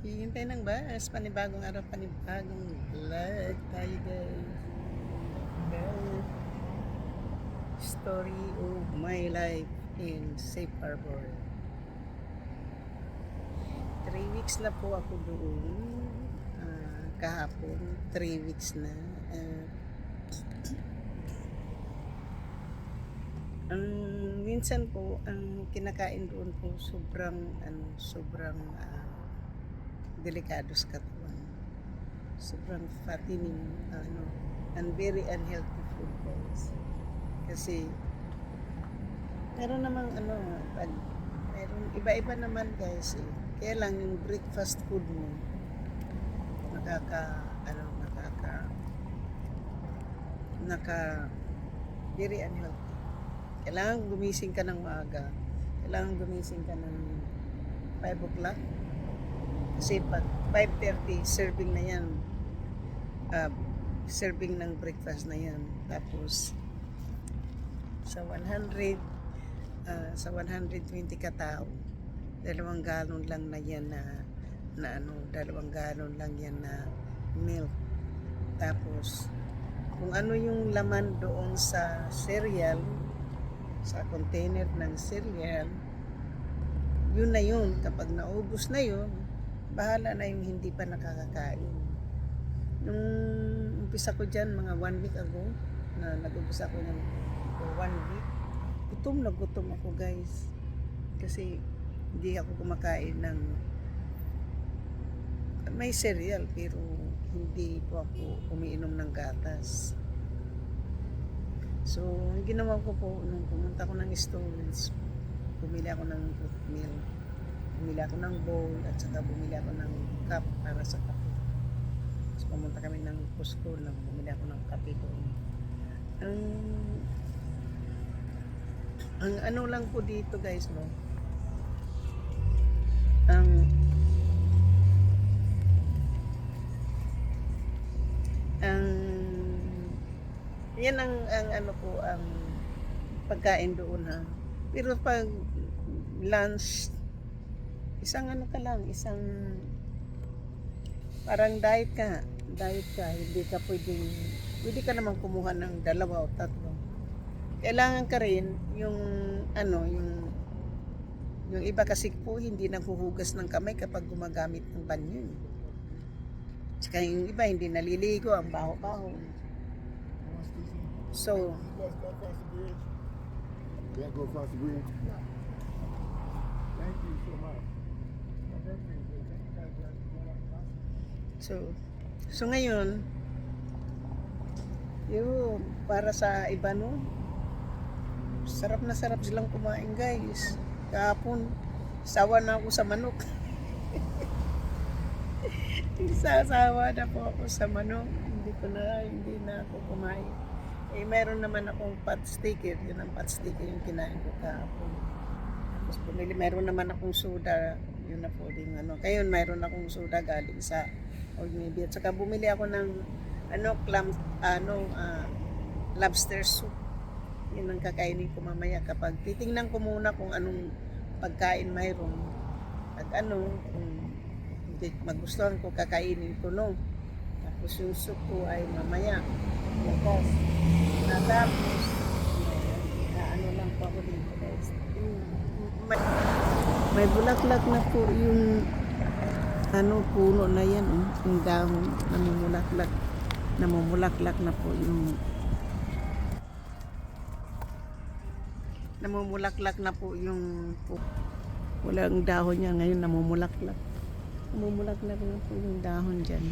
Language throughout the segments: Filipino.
Hihintay ng bus, panibagong araw, panibagong vlog tayo guys. Well, story of my life in Safe Harbor. 3 weeks na po ako doon. Kahapon, 3 weeks na. Ang minsan po, ang kinakain doon po sobrang delikado sa katawan. Sobrang fattening, and very unhealthy food guys. Kasi, meron namang meron iba-iba naman guys eh. Kaya lang yung breakfast food mo, very unhealthy. Kailangan gumising ka ng maaga. Kailangan gumising ka ng 5 o'clock. Kasi pag 5:30, serving na yan. Serving ng breakfast na yan. Tapos, sa 120 katao, 2 galon lang na yan na 2 galon lang yan na milk. Tapos, kung ano yung laman doon sa cereal, sa container ng cereal, yun na yun. Kapag naubos na yun, bahala na yung hindi pa nakakakain. Nung umpisa ko dyan, mga 1 week ago, na nag-ubos ako ng 1 week, gutom na gutom ako guys. Kasi hindi ako kumakain ng may cereal, pero hindi po ako umiinom ng gatas. So, ang ginawa ko po, nung pumunta ko ng stores, bumili ako ng oatmeal, bumili ako ng bowl, at saka bumili ako ng cup para sa kape. So, pumunta kami ng Costco lang, bumili ako ng kape doon. Ang ano lang po dito guys, no? Yan ang pagkain doon ha. Pero pag lunch, isang parang diet ka, hindi ka pwede ka naman kumuha ng 2 o 3. Kailangan ka rin yung iba kasi po hindi naghuhugas ng kamay kapag gumagamit ng banyo. Tsaka yung iba hindi naliligo, ang baho-baho. So, Yeah, go across the bridge. Thank you so much. So ngayon, yung para sa iba no, sarap na sarap silang kumain guys. Kahapon, sawa na ako sa manok. Sasawa na po ako sa manok. Hindi na ako kumain. Eh, meron naman akong pot sticker. Yun ang pot sticker yung kinain ko kahapon. Tapos meron naman akong soda. Yun na po din Ngayon, meron akong soda galing sa Old Navy. At saka bumili ako ng lobster soup. Yun ang kakainin ko mamaya. Kapag titingnan ko muna kung anong pagkain mayroon. Kung hindi magustuhan ko, kakainin ko Tapos yung soup ko ay mamaya. Bukas. Natapos. Lang po ako dito guys. May bulaklak na po yung puno na yan. Yung dahon. Namumulaklak na po yung walang dahon niya ngayon namumulaklak na po yung dahon dyan.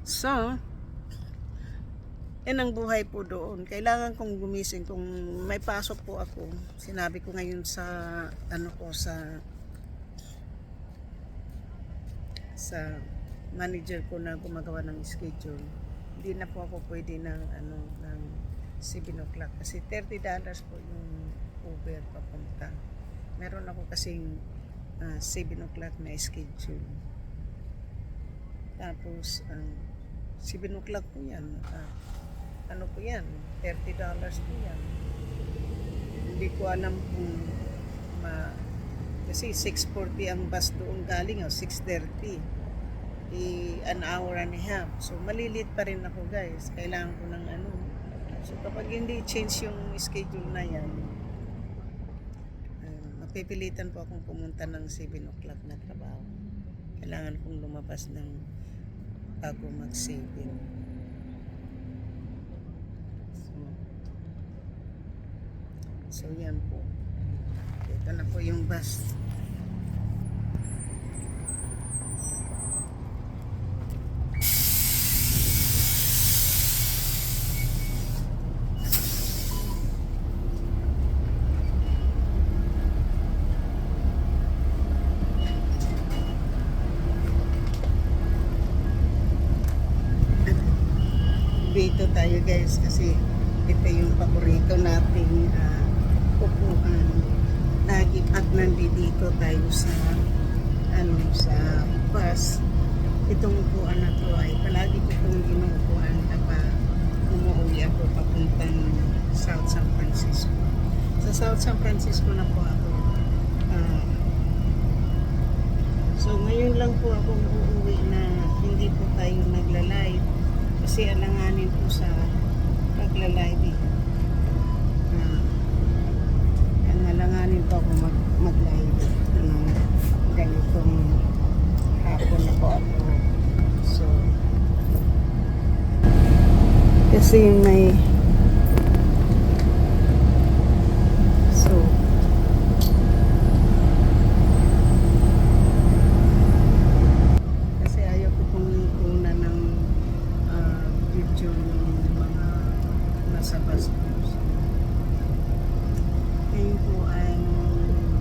So, yan ang buhay po doon. Kailangan kong gumising kung may pasok po ako. Sinabi ko ngayon sa sa manager ko na gumagawa ng schedule. Hindi na po ako pwede ng 7 o'clock kasi $30 po yung Uber papunta. Meron ako kasing 7 o'clock na schedule. Tapos 7 o'clock po yan. Po yan? $30 po yan. Hindi ko alam kung Kasi 6:40 ang bus doon galing, 6:30. An hour and a half. So, malilit pa rin ako, guys. Kailangan ko ng ano. So, kapag hindi change yung schedule na yan, mapipilitan po akong pumunta ng 7 o'clock na trabaho. Kailangan kong lumabas ng bago mag-7. So, yan po. Ito na po yung bus. Dito tayo, guys, kasi ito yung paborito nating upuan lagi at nandito tayo sa sa bus. Itong upuan na to ay palagi ko itong inuupuan kapag umuwi ako papuntang South San Francisco. Sa South San Francisco na po ako. So ngayon lang po akong uuwi na hindi po tayo nagla-live kasi alanganin po sa pagla-live. Alanganin po ako mag-live ng ganitong hapon na po ako. So, kasi may kasi ayaw ko pong kuna ng video ng mga nasa bus. Ngayon po ay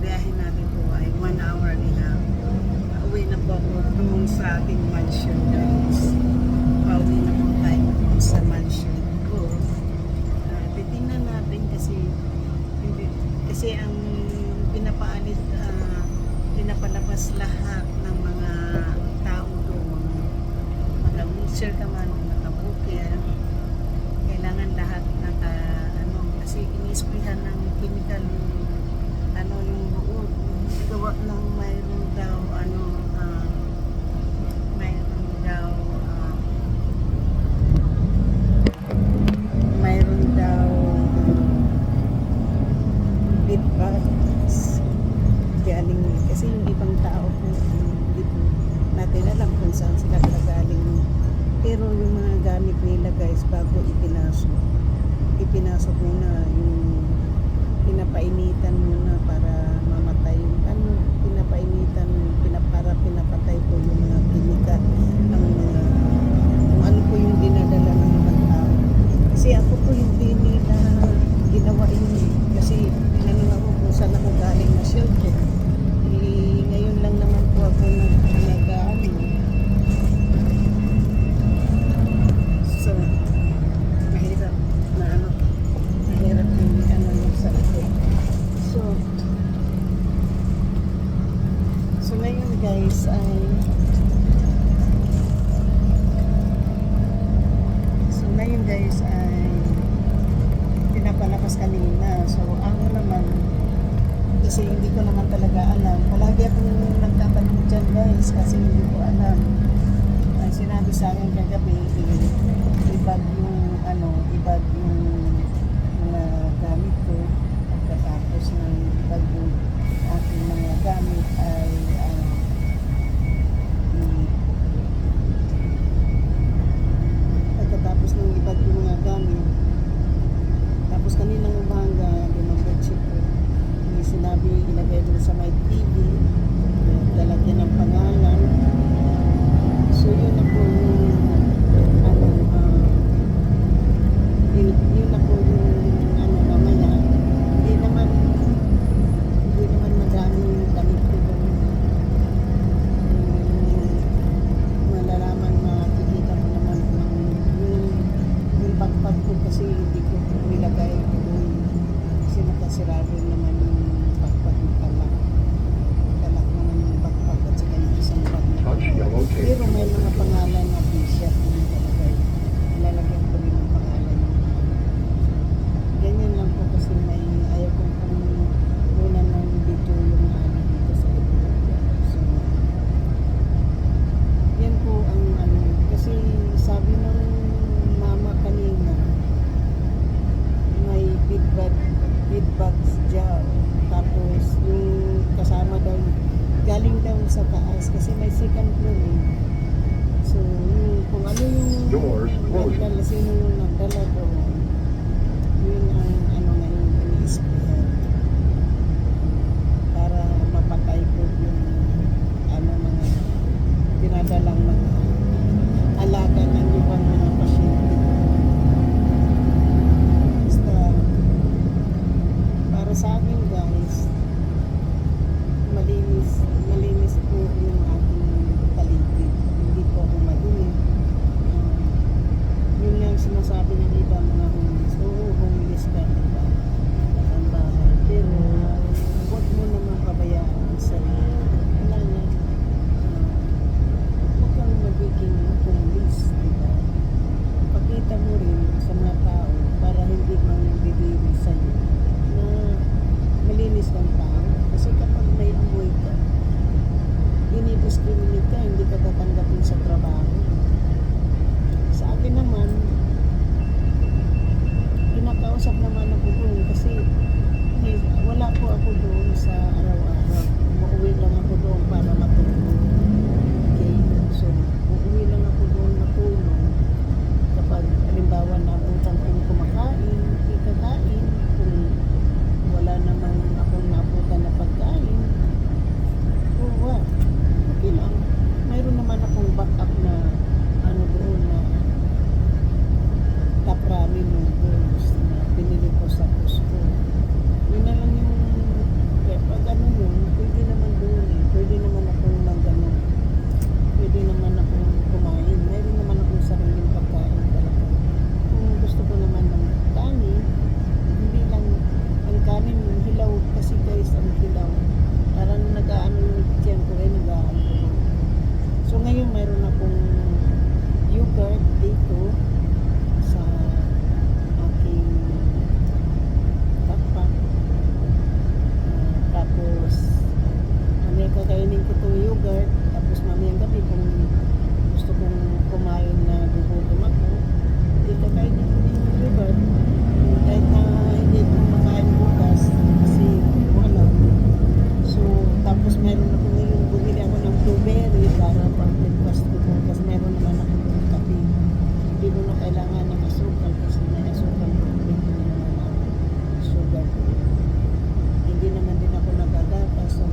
biyahe natin po ay 1 hour and a half. Uwi na po ako doon sa ating mansion, guys. Pauwi na po tayo doon sa mansion ko. Titingnan natin kasi ang pinapalabas lahat ng mga tao doon. Mag-wheelchair ka man, nakabukir. Kailangan lahat kasi inisprihan ng chemical yung buod gawa ng mayroon daw feedbacks galing kasi yung ibang tao po hindi po natin alam kung saan sila galing, pero yung mga gamit nila, guys, bago ipinasok muna yung pinapainitan muna para mamatay yung pinapatay po yung mga kimika kung ano po yung dinadala ng mga tao. Kasi ako po hindi nila ginawa kasi tinanong ako kung saan ako galing na shelter. Ngayon lang naman po ako so mahirap yung sa likod. So ngayon, guys, ay pinapalabas kanina. So ako naman, kasi hindi ko naman talaga alam. Palagi akong nagtatanong dyan, guys, kasi hindi ko alam. Ang sinabi sa akin kagabi, ibag yung mga gamit ko. Pagkatapos ng ibag yung aking mga gamit ay pagkatapos ng ibag yung mga gamit, tapos kaninang umaga lumabotsi ko, may sinabi ilagay doon sa my TV, lalagyan ng pangalan. So yun na po yun na po yung mamaya hindi naman madami yung damit ko sa taas kasi may second floor eh. So, yung, kung ano yung Doors closing. nagdala, sino yung nagdala doon, yun ang ano ngayon ini-sprayan para mapatay po yung ano mga dinadalang mga alaga ng ibang mga pasyente. Basta para sa akin guys, malinis po yung ating paligid. Hindi po ako madumi. Yun lang sinasabi ng iba mga homeless. Oo, homeless ka, diba? Ang bahay. Pero, huwag mo naman pabayaan ang sarili. Wala na. Huwag kang magiging homeless, diba? Pakita mo rin sa mga tao para hindi mangbibiri sa'yo na malinis kang tao. Kasi kapag may amoy ka, dinidiscriminate ka, hindi ka tatanggapin sa trabaho. Sa akin naman, pinakausap naman ako doon kasi wala po ako doon sa araw-araw. Umuwi lang ako doon para matulog. Okay? So, uuwi lang ako doon matulog kapag halimbawa nabutan kong kumakain, ikakain, kung wala namang akong nabutan na pagkain, okay lang. Mayroon naman akong backup na ano doon na top ramen noodles na binili ko sa Costco. Yun na lang yung pag ano yun, pwede naman doon eh. Pwede naman akong mag-ano. Pwede naman akong kumain. Mayroon naman akong sariling pagkain talaga. Kung gusto ko naman ng kanin, hindi lang ang kanin, hilaw kasi guys, ang hilaw. Parang nag-aano yung tiyan ko rin, nag-aano. So ngayon mayroon akong yogurt dito sa aking backpack. Tapos mamaya kakainin ko itong yogurt. Tapos mamayang gabi kung gusto kong kumain na gugutom ako, hindi kakainin ko yung yogurt. Kahit na hindi ko makain bukas kasi wala. So tapos meron ako ngayon, bumili ako ng blueberry para pang breakfast ko bukas. Meron naman ako ng kape. Hindi mo na kailangan ng asukal kasi may asukal ko. Hindi mo naman ang sugar ko. Hindi naman din ako nagagatas. So,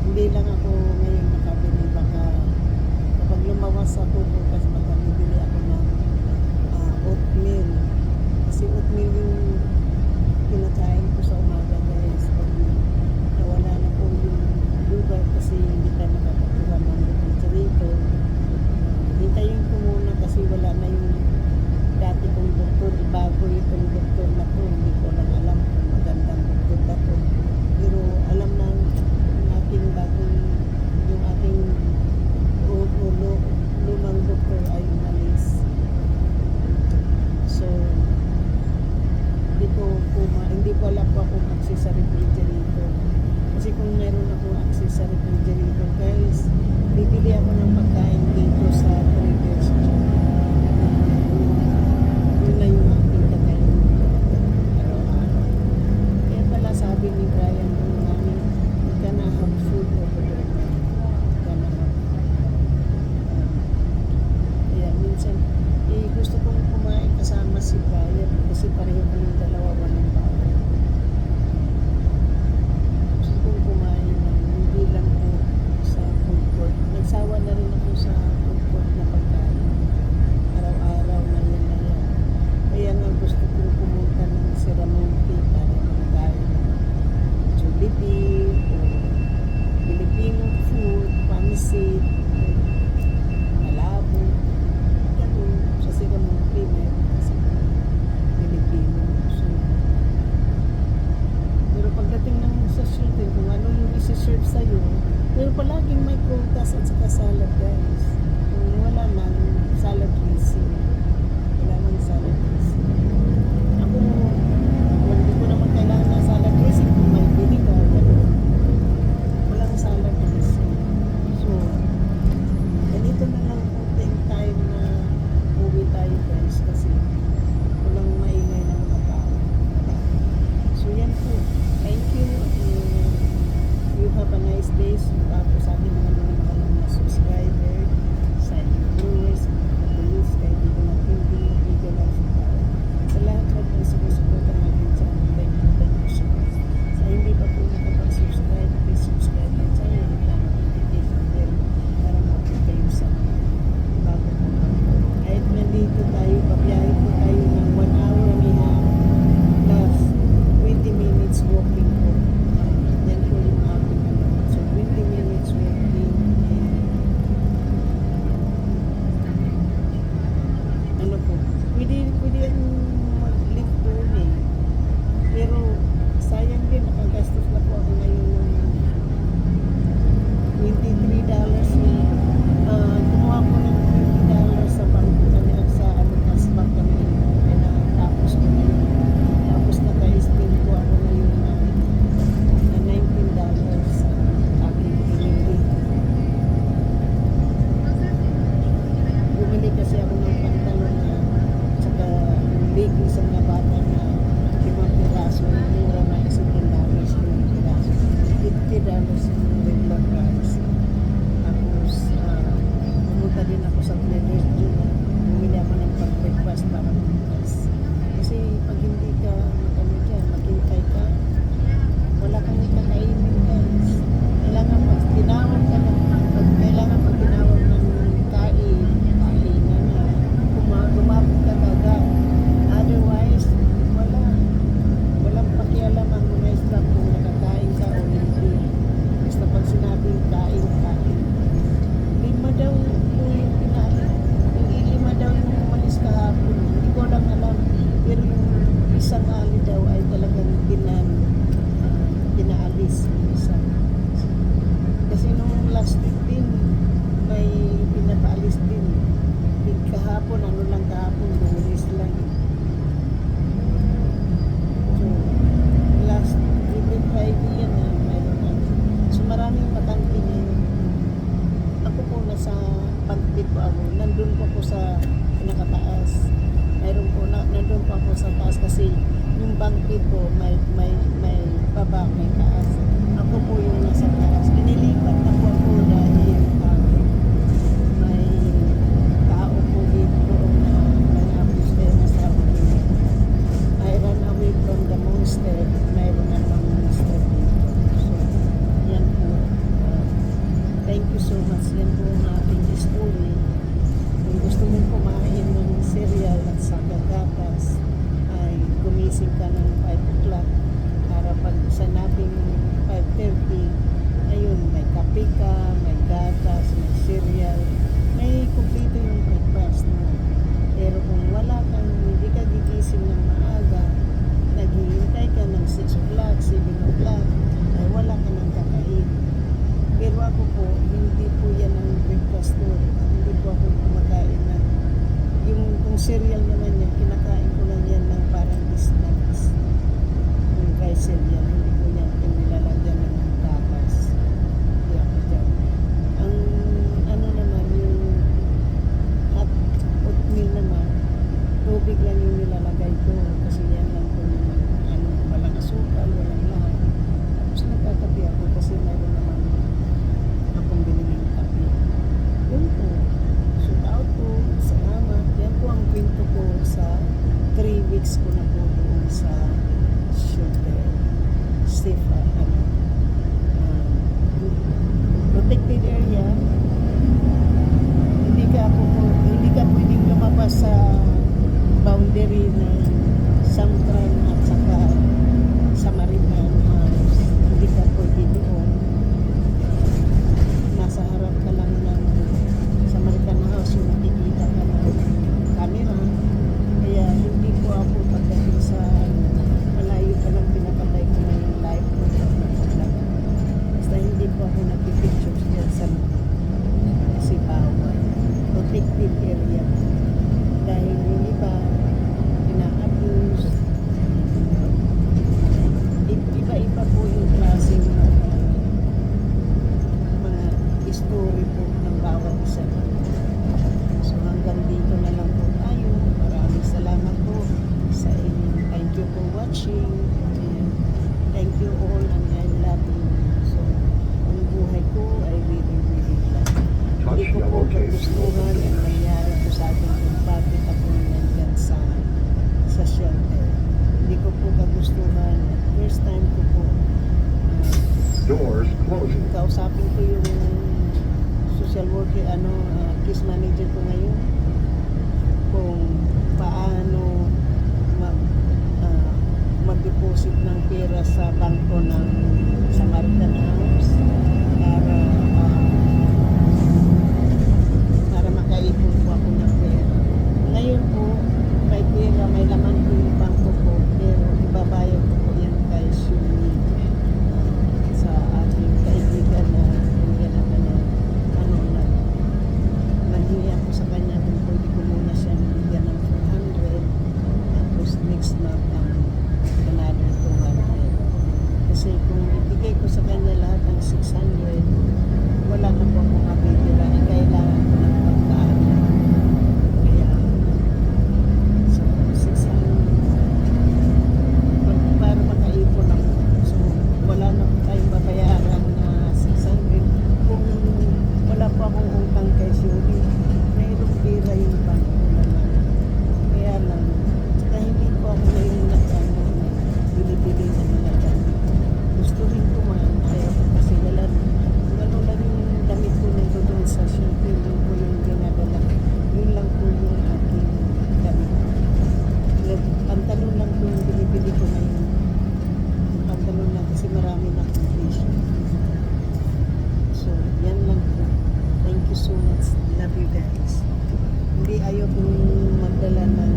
hindi lang ako ngayon nakabili. Baka kapag lumawas ako bukas, baka bibili ako ng oatmeal. Kasi oatmeal yung kinakain ko sa umaga guys. Pag nawala na po yung lugar kasi hindi tayo nakakakuha ng refrigerator. Hintayin ko muna kasi wala na yung dati kong doktor. Bago itong doktor na to. Hindi ko lang alam kung magandang doktor na to. Pero alam ng ating bagong yung ating lumang doktor ay umalis. So, hindi ko alam po akong access sa refrigerator. Kasi kung meron akong access sa refrigerator guys, bibili ako ng pagkain dito sa Trader Joe's. Yun na yung aking kakain araw-araw. Kaya pala sabi ni Brian nung namin, you can have food over there. You can have kaya minsan gusto kong kumain kasama si Brian kasi pareho kaming dalawa walang baon. Gusto kong kumain ng hindi lang po sa food court. Nagsawa na rin ako sa food court na pagkain. Araw-araw na yan na yan. Kaya nga gusto kong pumunta ng Seramonte para magkain ng Jollibee o Filipino food, pansit, malabo. Ganun sa Seramonte meron kasi Filipino. So, pero pagdating ng sa shooting, kung ano yung isi-serve sa'yo, pero palaging may prutas at saka salad guys. Kung wala lang, salad dressing. Wala lang salad dressing. Ako, hindi ko naman kailangan ng salad dressing kung may vinegar. Walang salad dressing. So, ganito na lang kunting time na uwi tayo guys kasi walang maingay ng mga tao. So, yan po. Thank you. You have a nice days. Tapos sa ating mga mahal na subscriber, sa inyong viewers, mga police, kahit hindi ko matindi, video lang sa tao. Sa lahat po ng sumusuporta ng ating channel, thank you so much. Sa hindi pa po nakapag-subscribe, please subscribe my channel at notification bell para ma-update kayo sa mga bago po kami. Kahit nandito tayo, pabiyahe po tayo ng 1 hour and a half plus 20 minutes walking po. Yan po yung aking ano. So 20 minutes walking and ano po. Pwede yan mag-lift doon eh. Pero sayang din, nakagastos na po ako ngayon ng $23 kumuha ko ng $20 sa bangko kami at sa cash bank kami na tapos ko na yun. Tapos naka-spend ko ako ngayon na $19 sa aking pinili. Bumili kasi ako ng pantalon na tsaka bigli sa mga bata na 5 piraso, mura na $10 yung piraso. $50 yung regular price. Tapos pumunta din ako sa Pleders June. Bumili ako ng pag-breakfast para bukas. Kasi pag hindi ka maghintay ka, wala kang kakainin guys. Kailangan pag tinawag ka ng kainan na lumapit ka agad. Otherwise, walang pakialam ang mga staff kung nakakain ka o hindi. Basta pag sinabing kain. Lima daw po yung lima daw yung umalis kahapon. Hindi ko lang alam. Pero yung isang ali daw ay talagang pinaalis yung isa. Kasi nung last week din, may pinapaalis din. Kahapon, buhulis lang. So, last every Friday yan na mayroon na. So, maraming patangki ngayon. Ako po nasa pantid po ako. Nandun po ako sa pinakataas. Nandun po ako sa taas kasi yung bangkit po may baba, may taas. Ako po yung nasa taas. Pinilipat na po ako dahil may tao po dito na mga monster na sabi nila. I ran away from the monster. Mayroon na mga monster dito. So, yan po. Thank you so much. Yan po ang ating story. Kung gusto mong kumain ng cereal at saka gatas, ay gumising ka ng 5 o'clock para pag sanabing 5:30, ayun, may kape ka, may gatas, may cereal, may kumpleto yung breakfast mo. Pero kung hindi ka gigising ng maaga, naghihintay ka ng 6 o'clock, 7 o'clock, ay wala ka nang kakain. Pero ako po, hindi po yan ang breakfast ko. Hindi po ako kumakain na. Kung cereal naman yan, kinakain ko lang yan ng parang snacks. Yung dry cereal, hindi ko yan nilalagyan ng gatas. Hindi ako dyan. Ang ano naman, yung hot oatmeal naman, tubig lang yung nilalagay ko. Kasi yan lang kung walang asukal, walang lahat. Tapos nagkakape ako kasi mayroon naman akong biniging kape. Yun po. Shout out po. Salamat. Yan po ang kwento ko sa 3 weeks ko na po doon sa shelter. Safe protected area. Hindi ka pwedeng lumabas sa boundary ng Sangtran at saka Samaritan House. Hindi ka pwede doon. Nasa harap ka lang ng Samaritan House yung makikita ka ng camera. Kaya hindi po ako pagdating sa malayo ka lang pinapatay ko na yung live ko. Basta hindi po ako nagpipictures dyan sa kasi bawal. Protected area. Dahil yung iba ina-abuse. Iba-iba po yung klaseng mga story po ng bawat isa. So hanggang dito na lang po tayo. Maraming salamat po sa inyo. Thank you for watching. And thank you all and I love you. So, ang buhay kausapin ko yung social worker, case manager ko ngayon, kung paano mag-deposit ng pera sa bangko ng Samaritan House para makaipon po ako ng pera. Ngayon po, may pera, may laman po yung bangko ko, pero ibabayad ko po yan kay Shuni, sa ating kaibigan na yan naman na naghiya ko sa kanya kung pwede ko muna siya bigyan ng 400, tapos next month ang another 200. Kasi kung ibigay ko sa kanya lahat ng 600, wala na po akong mabibira. Kailangan ko ng pagkaan. Kaya, so, 600, para makaipon ako. So, wala na po tayong babayaran na 600. Kung wala po akong utang kay Shuri, mayroong pera yung bangko naman. Kaya lang, saka hindi po ako ngayon bili-bili ng mga damit. Gusto rin ko man, ayaw ko kasi wala, gano'n lang yung damit ko nito doon sa siyempre, doon po yung ginadala. Yun lang po yung aking damit. Pantalon lang po yung binibili ko ngayon. Pantalon lang kasi marami na akong t-shirt. So, yan lang po. Thank you so much. Love you guys. Hindi ayaw kong magdala na